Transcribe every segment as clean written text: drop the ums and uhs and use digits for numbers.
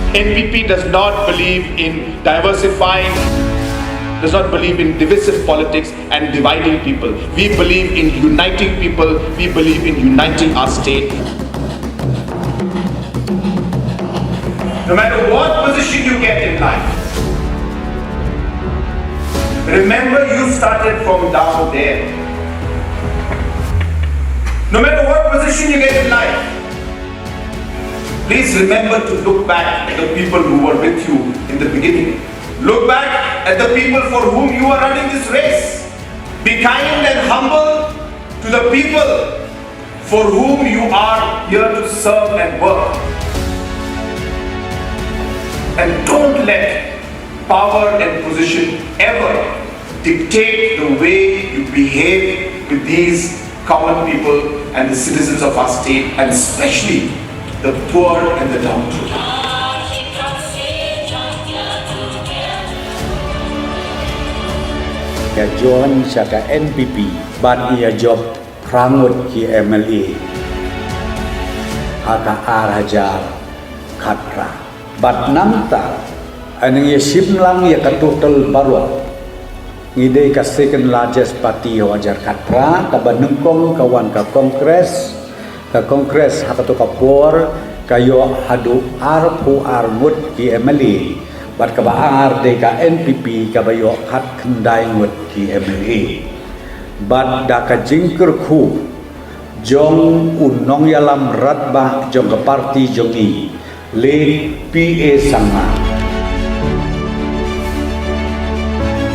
NPP does not believe in diversifying, does not believe in divisive politics and dividing people. We believe in uniting people. We believe in uniting our state. No matter what position you get in life, remember you started from down there. No matter what position you get in life, please remember to look back at the people who were with you in the beginning. Look back at the people for whom you are running this race. Be kind and humble to the people for whom you are here to serve and work. And don't let power and position ever dictate the way you behave with these common people and the citizens of our state, and especially the poor and the downtrodden. Ya John Shaka NPP, but ia job Prangut ki MLA, Haka Arajar Khatra, but Namta, and ia Shillong ia katutal baru. Ngidai ka second largest party wajar Khatra, ka banengkong kawan ka Kongres hakato ka por kayo hadu arpu armut ki MLA, bat ka baar de ka NPP ka bayo khat kendai ngut ki MLA, bat da ka jingker khu jong unong yalam ratba jong ka parti jongi le PA Sangma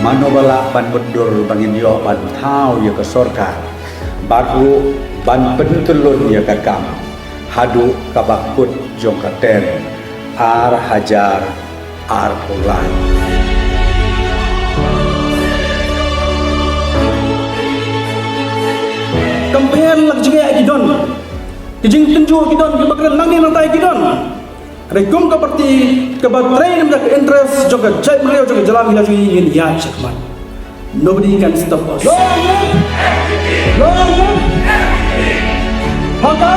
manobala ban bedur bangin yo ban thau yo ka sorkar baru ban pentulun ya kakam hadu kabakut jong katen ar hajar ar pulai kampen lak jige gidon kijing tenju gidon ke bakran nang ni nantai gidon rekom ka parti ka batrain nak interest jong ka jai mleo jong jalan hila jong yin ya chakman. Nobody can stop us. Haka